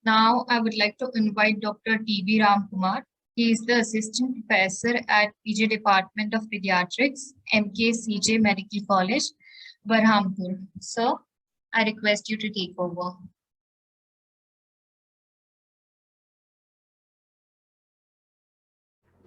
Now, I would like to invite Dr. T.V. Ramkumar. He is the Assistant Professor at PJ Department of Pediatrics, MKCJ Medical College, Berhampur. Sir, I request you to take over.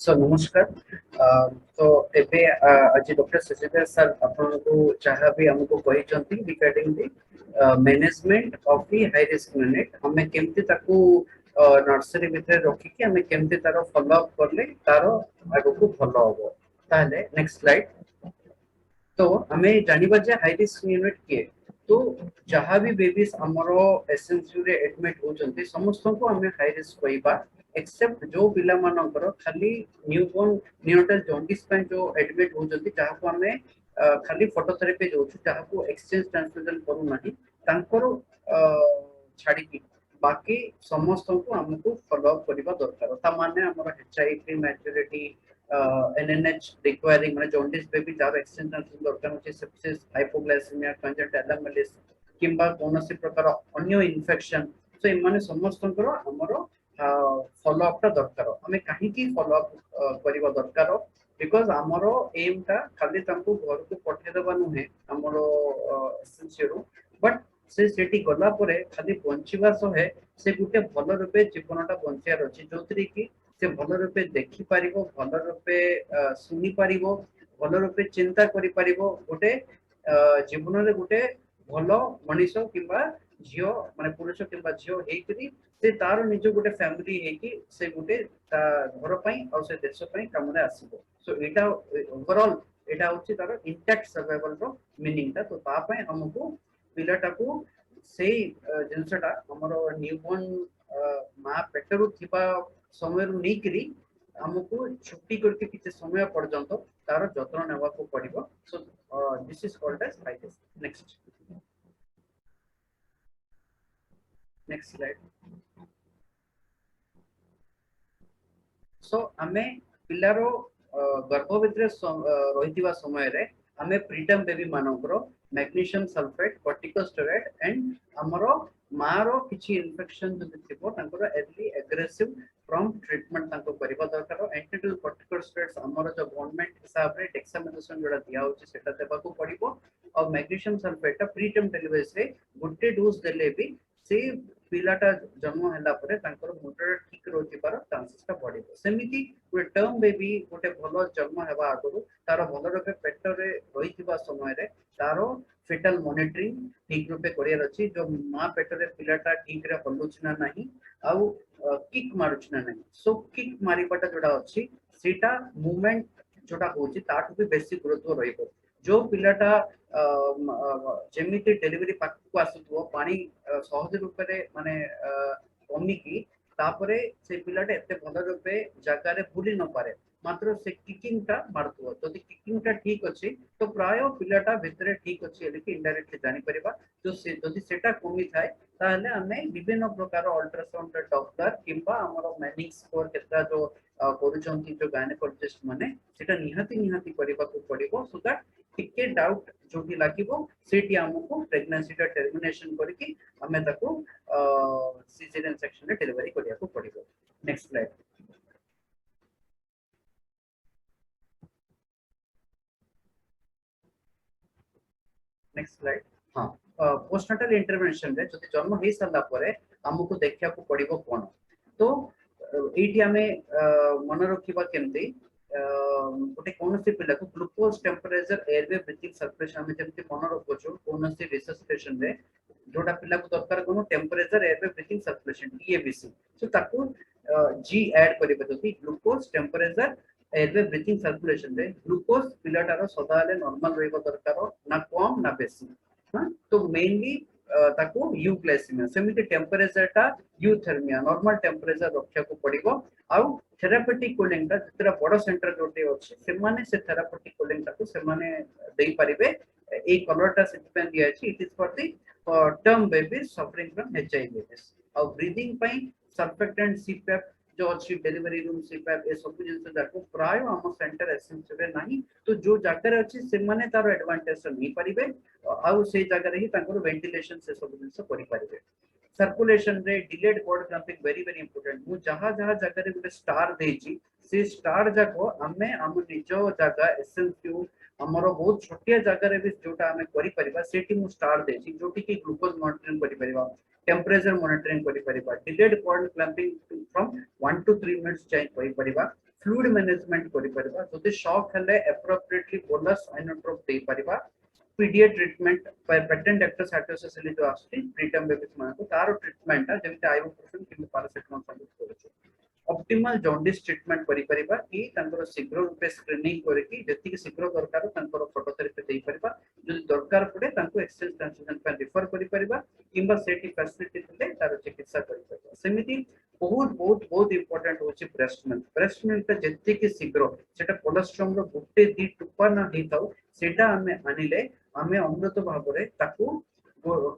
So नमस्कार तो एबे आज doctor Sachita sir आपन को जहां भी हमको कहिसंती regarding the management of the high risk unit हमें केमती ताकू नर्सरी भितर रखी कि हमें केमती तारो फॉलो अप करले तारो आगो को भलो होबो ताले नेक्स्ट स्लाइड तो हमें जानिबा जे हाई रिस्क यूनिट के तो जहां भी बेबीज हमरो एसएनसीयू रे एडमिट होचंती समस्त को हमें हाई रिस्क कहिबा एक्सेप्ट जो पिला मानकर खाली न्यूबॉर्न नियोनाटल जॉन्डिस पे जो एडमिट होचंती जहां को हमें खाली फोटोथेरेपी जो जहां को एक्सचेंज ट्रांसफ्यूजन करू नाही तांकर छाड़ी की बाकी समस्त को हमको फॉलो अप करबा दरकार ता माने हमर एचआईवी मैच्योरिटी एनएनएच रिक्वायरिंग माने jaundice baby jar exchange transfusion दरकार होचे सेप्सिस हाइपोग्लाइसेमिया कंजक्टिवा मेलिस किंबा कोनोसी प्रकार अन्य इन्फेक्शन सो इमाने समस्तंकर हमरो फॉलो अप ता दरकार हमें काहे की फॉलो अप करबा दरकार बिकॉज़ हमरो एम ता खाली तंको घर को पठे देबा नुहे हमरो एसेंशियरो बट से सेठी गला परे खाली बंचिबा सहे से गुटे भलो रूपे जीवनटा बंचियार अछि जोतरी की से भलो रूपे देखि पारिबो भलो रूपे सुनि पारिबो भलो रूपे चिंता करि पारिबो गुटे जीवन रे गुटे भलो मनीष किंबा झियो माने पुरुष किंबा झियो हेकरी से तार निज गुटे फैमिली हेकी से गुटे ता घर पई और से देश पई काम रे आसीबो सो एटा ओवरऑल एटा होची तार इंटैक्ट सर्वाइवल रो मीनिंग ता तो ता पई हमको पिलाटा को से जिनसटा हमरो न्यूबॉर्न मा पेटरू थिबा समय रु नै करी हमको छुट्टी करके किछ समय पर्यंत तार जत्न नेवा को पड़िबो so this is called as हाइटिस नेक्स्ट स्लाइड सो हमें पिलारो गर्भ भितर रहितिबा समय रे हमें प्रीटर्म बेबी मानकर मैग्नीशियम सल्फेट कॉर्टिकोस्टेरॉइड एंड हमरो मारो किछि इन्फेक्शन जदि थिबो तांकर अर्ली एग्रेसिव प्रॉम्प्ट ट्रीटमेंट तांको करिबा दरकार एंटीडल कॉर्टिकोस्टेरॉइड्स हमरो जो गवर्नमेंट हिसाब रे डेक्सामेथासोन जोडा दिया होछि सेटा देबा को पड़िबो और मैग्नीशियम सल्फेट प्रीटर्म डिलीवरी से गुटे डोज देले भी से पिलाटा जन्म हैला परे तांकर मोटर ठीक रोजिबार चांसेस ता बढ़िबो सेमिति गोटे टर्म बेबी गोटे भलो जन्म हेबा आगु तार भलो रूपे पेट रे रहिथिबा समय रे तारो फेटल मॉनिटरिंग ठीक रूपे करियर अछि जो मां पेट रे पिलाटा ठीक रे हलुछ ना नाही आउ किक मारुछ ना नाही सो किक मारिबाटा जोडा अछि सेटा मूवमेंट जोडा होछि ताठु भी बेसी गुरुत्व रहिबो जो पिलाटा जेमिति डेलिवरी पाक को आसुथो पानी सहज रूपे माने कमी की तापरे से पिलाटे एते भलो रूपे जगह रे बुली न पारे मात्र से किकिंग ता मारथो जदि किकिंग ता ठीक अछि तो प्राय पिलाटा भितरे ठीक अछि एले कि इनडायरेक्टली जानि परिबा जो से जदि सेटा कमी थाए ताहले हमें विभिन्न प्रकार अल्ट्रासाउंड डॉक्टर किंबा हमरो मैनिंग स्कोर केता जो करूचंती जो गायनेकोलॉजिस्ट माने सेटा निहाती परिबा को पड़िबो सो दैट टिके डाउट जोटी लागिबो सेटी हमको प्रेगनेंसी टा टर्मिनेशन करके हमें ताको सिजेरियन सेक्शन रे डिलीवरी करिया को पड़िबो नेक्स्ट स्लाइड नेक्स्ट स्लाइड हां पोस्टनाटल इंटरवेंशन रे जति जन्म हे सला परे हमको देखिया को पड़िबो कोन तो एटी हमें मन रखिबा केमती गोटे कौन से पिला को glucose temperature airway breathing circulation हमें जमते मन रखोछु कौन से रिसर्चिटेशन रे जोटा पिला को दरकार कोनो टेम्परेचर एयरवे ब्रीथिंग सर्कुलेशन टीएबीसी सो ताको जी ऐड करिबे जति glucose temperature airway breathing circulation रे ग्लूकोज पिलाटार सदाले नॉर्मल रहबो दरकार ना कम ना बेसी हां तो मेनली ताको यूग्लाइसेमिया सेमिति टेम्परेचर टा यूथर्मिया नॉर्मल टेम्परेचर रखिया को पड़िबो आउ थेरापेटिक कूलिंग ता जतरा बड़ सेंटर जोटे अछि से माने से थेरापेटिक कूलिंग ताको से माने देई परिबे ए कलर ता सिटपेन दिया अछि it is for the term baby suffering from HIV और ब्रीदिंग पई सर्फेक्टेंट सीपैप जो अच्छी डिलीवरी रूम सीपैप ए सब जिन जाको प्राय हम सेंटर एसेंशियल रे नाही तो जो जगह रे अछि से माने तार एडवांटेज नहीं परिबे आउ से जगह रे ही तांकर वेंटिलेशन से सब जिन करि परिबे सर्कुलेशन रे delayed cord clamping very very important मु जहां जहां जगह रे गुटे स्टार देछि से स्टार जाको हमें हम निजो जगह एसएनक्यू हमरो बहुत छोटिया जगह रे भी जोटा हमें करि परिबा सेठी मु स्टार देछि जोटी की ग्लूकोज मॉनिटरिंग करि परिबा टेम्परेचर मॉनिटरिंग करि परिबा delayed cord clamping from 1 to 3 minutes चाहि करि परिबा फ्लूइड मैनेजमेंट करि परिबा जदि शॉक हले एप्रोप्रिएटली बोलस आइनोट्रोप दे परिबा पीडीए ट्रीटमेंट पेटेंट एक्टर साइटोसिस जो आस्ती प्रीटर्म बेबीज मान को तारो ट्रीटमेंट जेमिति आइबुप्रोफेन कि पैरासिटामोल सबूत करूछु ऑप्टिमल जॉन्डिस ट्रीटमेंट करि परिबा कि तांकर शीघ्र रूपे स्क्रीनिंग करके जति कि शीघ्र दरकार तांकर फोटोथेरेपी देई परिबा जदि दरकार पड़े तांको एक्सचेंज ट्रांसफ्यूजन पर रिफर करि परिबा किंबा सेठी फैसिलिटी थिले तारो चिकित्सा करि परिबा सेमिति बहुत बहुत बहुत इंपोर्टेंट होची ब्रेस्ट मिल्क जति कि शीघ्र सेटा कोलेस्ट्रॉल रो गुटे दी टुपा ना हेताउ सेटा हमें आनिले हमें अमृत भाव रे ताकू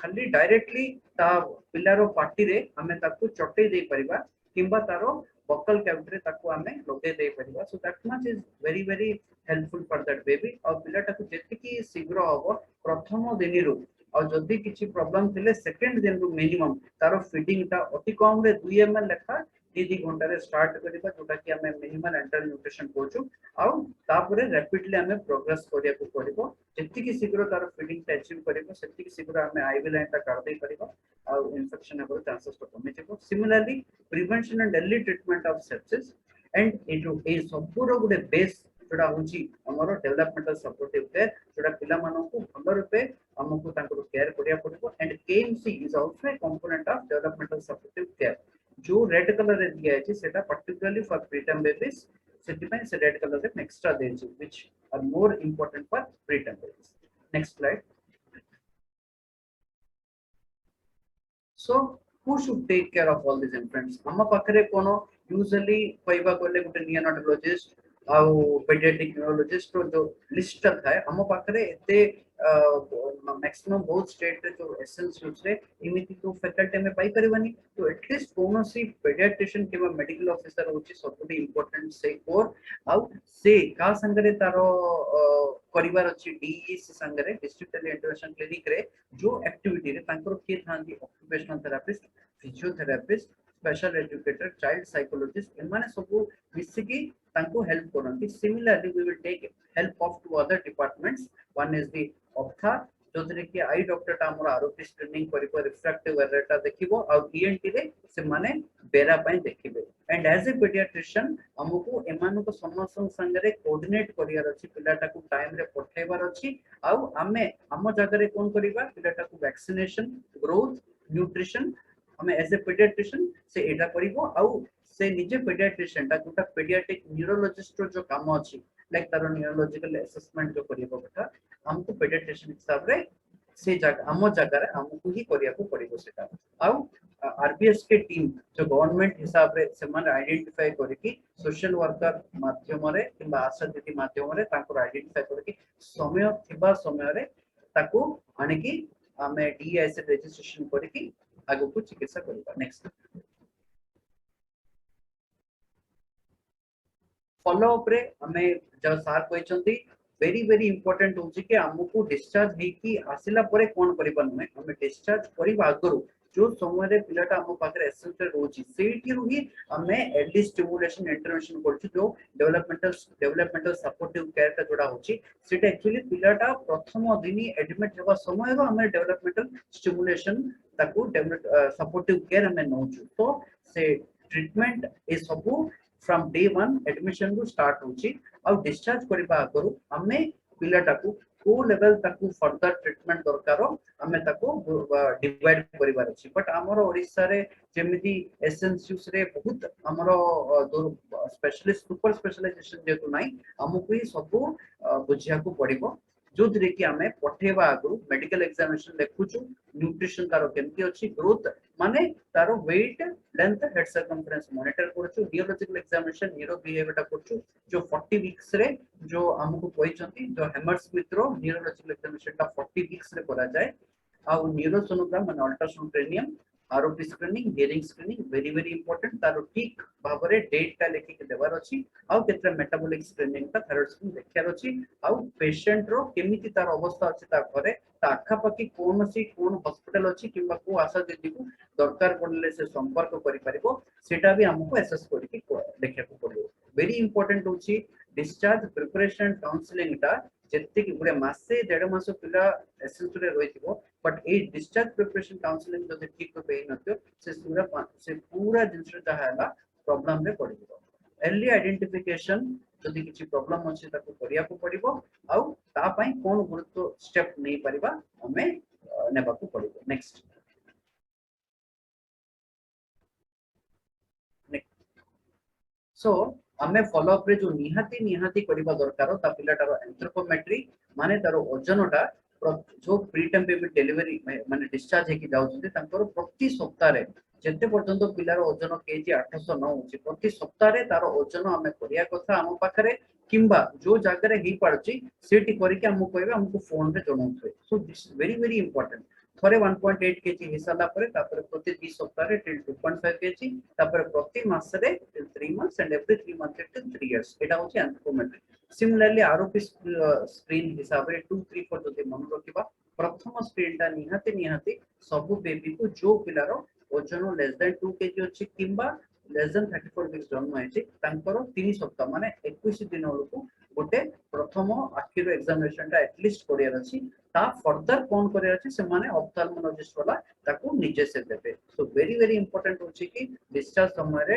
खाली डायरेक्टली ता पिलारो पार्टी रे हमें ताकू चटे दे परिबा किंबा तारो बकल कैविटी ताकू हमें लगे दे परिबा so that much is very very helpful for that baby और पिला ताकू जेति की शीघ्र होबो प्रथम दिन रु और जदी किछि प्रॉब्लम थिले सेकंड दिन रु मिनिमम तारो फीडिंग ता अति कम रे 2 ml लेखा 2 घंटा रे स्टार्ट करिबा जोटा कि हमें मिनिमल एंटर न्यूट्रिशन कोचु आ तापरे रैपिडली हमें प्रोग्रेस करिया को पड़िबो जेति की शीघ्र तारो फीडिंग ता अचीव करिबो सेति की शीघ्र हमें आईवी लाइन ता कर दे परिबो आ इन्फेक्शन हेबो चांसेस तो कमी जेबो similarly prevention and early treatment of sepsis and इटो ए सबुरो गुडे बेस जोड़ा होची हमरो डेवलपमेंटल सपोर्टिव केयर जोड़ा पिला मानो को भलो रूपे हमको तांको केयर करिया पड़िबो and KMC is also a component of developmental supportive care जो रेड कलर रे दिया है सेटा पर्टिकुलरली फॉर प्रीटर्म बेबीज सेति पे से रेड कलर रे एक्स्ट्रा देछि which are more important for preterm babies next slide so who should take care of all these infants हम पाखरे कोनो यूजुअली कहबा गले गुटे नियोनेटोलॉजिस्ट आउ पेडियाट्रिक न्यूरोलॉजिस्ट जो लिस्ट थाए हम पाखरे एते मैक्सिमम बहुत स्टेट रे जो एसेंशियल्स रे इमिति तो फैकल्टी में पाई परबानी तो एटलीस्ट कोनो सी पेडियाट्रिशियन केबा मेडिकल ऑफिसर होची सबटि इंपोर्टेंट से कोर आउ से का संगरे तारो करिवार अछि डीईसी संगरे डिस्ट्रिक्ट इंटरवेंशन क्लिनिक रे जो एक्टिविटी रे तांकर के थांदी occupational therapist physiotherapist special educator child psychologist एमाने सब मिसिकी तांको हेल्प करनती similarly we will take help of two other departments one is the ऑप्था जोतरे कि आई डॉक्टर ता हमर आरोपी स्क्रीनिंग करिपो रिफ्रैक्टिव एरर देखिबो आ ईएनटी रे से माने बेरा पई देखिबे एंड एज ए पेडियाट्रिशियन हमको एमानो को समस्त संगरे कोऑर्डिनेट करियार अछि पिलाटा को टाइम रे पठेबार अछि आ हमें हम जगह रे कोन करिबा पिलाटा को वैक्सीनेशन ग्रोथ न्यूट्रिशन हमें एज ए पेडियाट्रिशियन से एटा करिवो आ से निजे पेडियाट्रिशियन ता जोटा पेडियाट्रिक न्यूरोलॉजिस्ट जो काम अछि लाइक तारो न्यूरोलॉजिकल असेसमेंट जो करिवो बेटा हमको पेडियाट्रिशियन हिसाब रे से जगह हम जगह रे हमको ही करिया को पड़िबो सेटा आ आरबीएस के टीम जो गवर्नमेंट हिसाब रे से मन आइडेंटिफाई करके सोशल वर्कर माध्यम रे किबा आशा दीदी माध्यम रे ताको आइडेंटिफाई करके समय थिबा समय रे ताको आने की हमें डीएस रजिस्ट्रेशन करके आगो को चिकित्सा करबा नेक्स्ट फॉलो अप रे हमें जो सार कहचंती वेरी वेरी इंपोर्टेंट होची कि हमको डिस्चार्ज हे कि आसिला परे कोन करबा न हमें डिस्चार्ज करबा आगरो जो समय रे पिलाटा हम पाखरे एसेंशियल रोची सेठी रुही हमें एडली स्टिमुलेशन इंटरवेंशन करछु जो डेवलपमेंटल सपोर्टिव केयर का जोड़ा होची सेटा एक्चुअली पिलाटा प्रथम दिनी एडमिट हेबा समय रो हमें डेवलपमेंटल स्टिमुलेशन ताकू सपोर्टिव केयर हमें नोचु तो से ट्रीटमेंट ए सबु फ्रॉम डे 1 एडमिशन को स्टार्ट होची और डिस्चार्ज करबा आगरो हमें पिलाटा को लेवल ताकू फर्दर ट्रीटमेंट दरकारो हमें ताकू डिवाइड करिवार अछि बट हमर ओडिसा रे जेमिति एसेंशियल्स रे बहुत हमर स्पेशलिस्ट सुपर स्पेशलाइजेशन जेतु नाही हमकु ही सब बुझिया को पड़िबो जो दरे कि हमें पठेबा आगु मेडिकल एग्जामिनेशन देखुछु न्यूट्रिशन तारो केमति अछि ग्रोथ माने तारो weight length head circumference monitor करछु नियोलॉजिकल एग्जामिनेशन न्यूरो बिहेवियर ता करछु जो 40 वीक्स रे जो हमको कहचंती जो हैमरस्मिथ रो नियोलॉजिकल एग्जामिनेशन ता 40 वीक्स रे करा जाय आ न्यूरोसोनोग्राम माने ultrasound cranium ROP screening hearing screening very very important तारो ठीक भाबरे डेट टा लेखि के देवार अछि आउ केतरा मेटाबॉलिक स्क्रीनिंग ता थायराइड स्क्रीनिंग देखियार अछि आउ पेशेंट रो केमिति तार अवस्था अछि ता घरे ता आखा पाखी कोन हॉस्पिटल अछि किबा को आशा दीदी को दरकार पड़ले से संपर्क करि परिबो सेटा भी हमको एसेस करि के देखिया को पड़िबो वेरी इंपोर्टेंट होछि डिस्चार्ज प्रिपरेशन काउंसलिंग ता जेते कि गुडे मासे डेढ़ मास पिला एसेंशियली रहिथिबो but a discharge preparation counselling जदि ठीक पे नथियो से पूरा जिंस जहाला प्रॉब्लम रे पड़ी जिवो अर्ली आइडेंटिफिकेशन जदि किछि प्रॉब्लम अछि ताको करिया को पड़िबो आउ ता पई कोन गुरुत्व स्टेप नै परिबा हमें नेबा को पड़िबो नेक्स्ट सो हमें फॉलो अप रे जो निहाती करबा दरकार ता पिलाटार एंथ्रोपोमेट्री माने तार ओजनटा जो प्रीटर्म बेबी डिलीवरी माने डिस्चार्ज हे कि जाउछन्ते तांकर प्रति सप्ताह रे जेते पर्यंत पिलार ओजन केजी 809 होछि प्रति सप्ताह रे तार ओजन हमें करिया कथा हम पाखरे किंबा जो जागा रे ही पारछि सेठी करिके हम कहबे हमको फोन रे जणाउथै so this very very important थरे 1.8 केजी हिसाला परे तापर प्रति 20 सप्ताह रे टिल 2.5 केजी तापर प्रति मास रे till 3 months and every 3 month till 3 years एटा होछि एंथ्रोपोमेट्री सिमिलरली आरओपी स्क्रीन हिसाब रे 2 3 4 जति मन रखिबा प्रथम स्क्रीन ता निहाती सब बेबी को जो पिलारो ओजन लेस देन 2 केजी अछि किंबा लेस देन 34 वीक्स जन्म हैछि तांकर 3 सप्ताह माने 21 दिन लोको गोटे प्रथम आखिर एग्जामिनेशन ता एटलीस्ट करियर अछि ता फर्दर कोन करियर अछि से माने ऑप्थेल्मोलॉजिस्ट वाला ताको निजे से देबे सो वेरी वेरी इंपोर्टेंट होछि कि डिस्चार्ज समय रे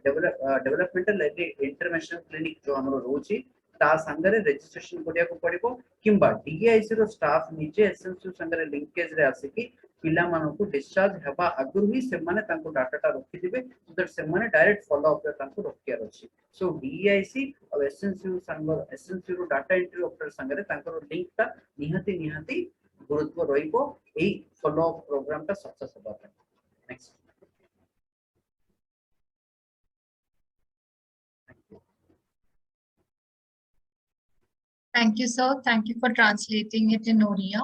डेवलपमेंटल इंटरवेंशन क्लिनिक जो हमरो रोछि ता संगरे रजिस्ट्रेशन करिया को पड़िबो किंबा डीआईसी रो स्टाफ निजे एसएमसी संगरे लिंकेज रे आसे कि पिला मानको डिस्चार्ज हेबा अगुर ही से माने तांको डाटाटा रखि दिबे सो दैट से माने डायरेक्ट फॉलो अप रे तांको रखिया अछि सो डीआईसी और एसएमसी रो डाटा एंट्री ऑपरेटर संगरे तांको लिंक ता निहाती गुरुत्व रहिबो एई फॉलो अप प्रोग्राम ता सक्सेस होबा next Thank you, sir. Thank you for translating it in Oriya.